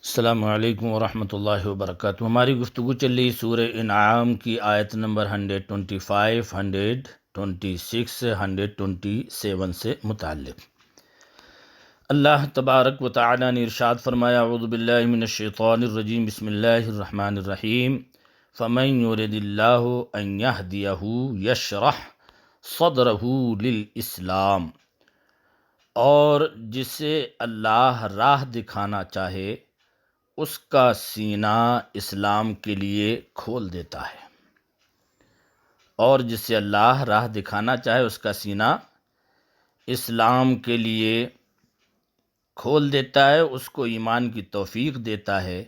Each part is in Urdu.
السلام علیکم ورحمۃ اللہ وبرکاتہ۔ ہماری گفتگو چل رہی سورہ انعام کی آیت نمبر 125، 126، 127 سے متعلق۔ اللہ تبارک و تعالی نے ارشاد فرمایا: اعوذ باللہ من الشیطان الرجیم، بسم اللہ الرحمن الرحیم۔ فمن یرد اللہ ان یہدیہ یشرح صدرہ للاسلام، اور جسے اللہ راہ دکھانا چاہے اس کا سینہ اسلام کے لیے کھول دیتا ہے۔ اور جسے اللہ راہ دکھانا چاہے اس کا سینہ اسلام کے لیے کھول دیتا ہے، اس کو ایمان کی توفیق دیتا ہے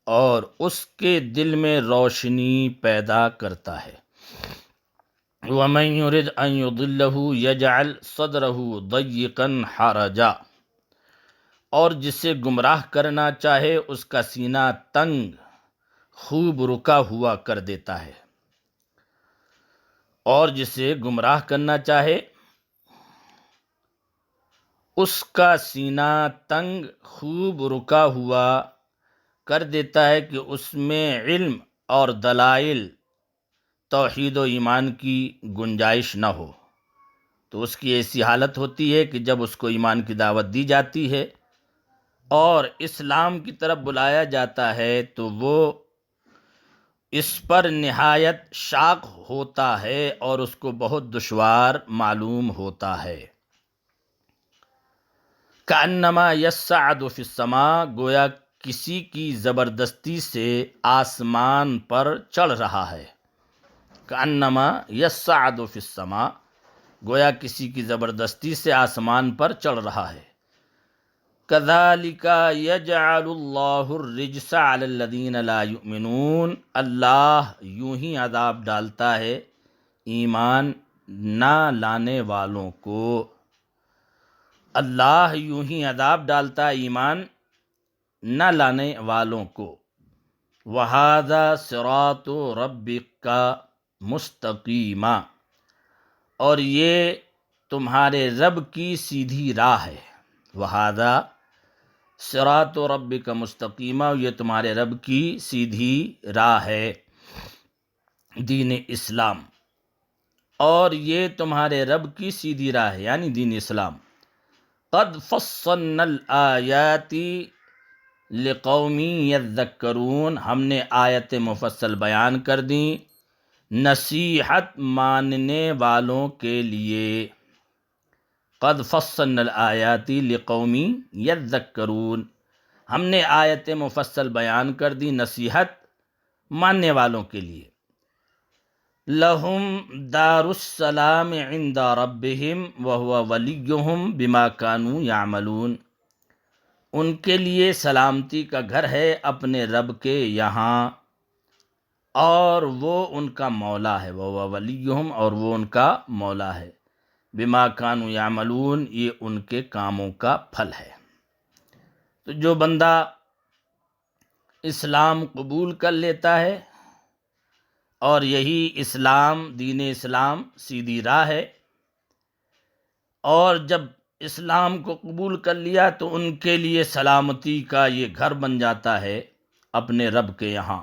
اور اس کے دل میں روشنی پیدا کرتا ہے۔ وَمَن يُرِدْ أَن يُضِلَّهُ يَجْعَلْ صَدْرَهُ ضَيِّقًا حَرَجًا، اور جسے گمراہ کرنا چاہے اس کا سینہ تنگ خوب رکا ہوا کر دیتا ہے۔ اور جسے گمراہ کرنا چاہے اس کا سینہ تنگ خوب رکا ہوا کر دیتا ہے کہ اس میں علم اور دلائل توحید و ایمان کی گنجائش نہ ہو۔ تو اس کی ایسی حالت ہوتی ہے کہ جب اس کو ایمان کی دعوت دی جاتی ہے اور اسلام کی طرف بلایا جاتا ہے تو وہ اس پر نہایت شاق ہوتا ہے اور اس کو بہت دشوار معلوم ہوتا ہے۔ کأنما یصعد فی السماء، گویا کسی کی زبردستی سے آسمان پر چڑھ رہا ہے۔ کأنما یصعد فی السماء، گویا کسی کی زبردستی سے آسمان پر چڑھ رہا ہے۔ کذالک یجعل اللہ الرجس علی الذین لا یؤمنون، اللہ یوں ہی عذاب ڈالتا ہے ایمان نہ لانے والوں کو۔ اللہ یوں ہی عذاب ڈالتا ہے ایمان نہ لانے والوں کو۔ وَهَذَا صِرَاطُ رَبِّكَ مُسْتَقِیمًا، اور یہ تمہارے رب کی سیدھی راہ ہے۔ وَهَذَا صراط ربک مستقیمہ، یہ تمہارے رب کی سیدھی راہ ہے، دین اسلام، اور یہ تمہارے رب کی سیدھی راہ ہے یعنی دین اسلام۔ قد فصلنا الآیات لقوم یذکرون، ہم نے آیت مفصل بیان کر دیں نصیحت ماننے والوں کے لیے۔ قد فصلنا الآیات لقوم یذکرون، ہم نے آیت مفصل بیان کر دی نصیحت ماننے والوں کے لیے۔ لہم دار السلام عند ربہم وہو ولیہم بما کانوا یعملون، ان کے لیے سلامتی کا گھر ہے اپنے رب کے یہاں اور وہ ان کا مولا ہے۔ وہو ولیہم، اور وہ ان کا مولا ہے۔ بما کانوا یعملون، یہ ان کے کاموں کا پھل ہے۔ تو جو بندہ اسلام قبول کر لیتا ہے اور یہی اسلام، دین اسلام سیدھی راہ ہے، اور جب اسلام کو قبول کر لیا تو ان کے لیے سلامتی کا یہ گھر بن جاتا ہے اپنے رب کے یہاں،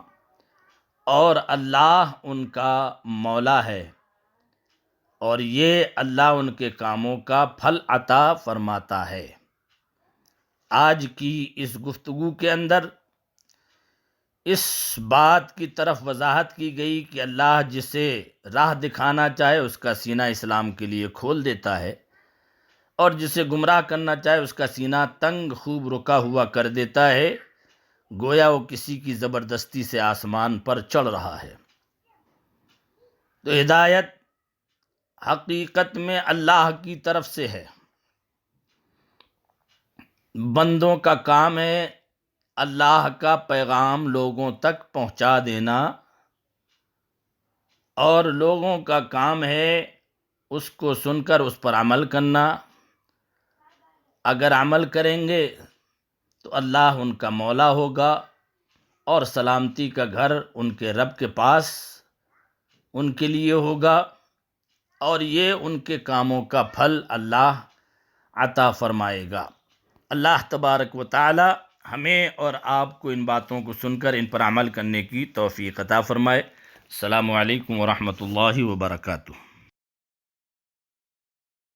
اور اللہ ان کا مولا ہے، اور یہ اللہ ان کے کاموں کا پھل عطا فرماتا ہے۔ آج کی اس گفتگو کے اندر اس بات کی طرف وضاحت کی گئی کہ اللہ جسے راہ دکھانا چاہے اس کا سینہ اسلام کے لیے کھول دیتا ہے، اور جسے گمراہ کرنا چاہے اس کا سینہ تنگ خوب رکا ہوا کر دیتا ہے، گویا وہ کسی کی زبردستی سے آسمان پر چڑھ رہا ہے۔ تو ہدایت حقیقت میں اللہ کی طرف سے ہے، بندوں کا کام ہے اللہ کا پیغام لوگوں تک پہنچا دینا، اور لوگوں کا کام ہے اس کو سن کر اس پر عمل کرنا۔ اگر عمل کریں گے تو اللہ ان کا مولا ہوگا اور سلامتی کا گھر ان کے رب کے پاس ان کے لیے ہوگا، اور یہ ان کے کاموں کا پھل اللہ عطا فرمائے گا۔ اللہ تبارک و تعالی ہمیں اور آپ کو ان باتوں کو سن کر ان پر عمل کرنے کی توفیق عطا فرمائے۔ السلام علیکم ورحمۃ اللہ وبرکاتہ۔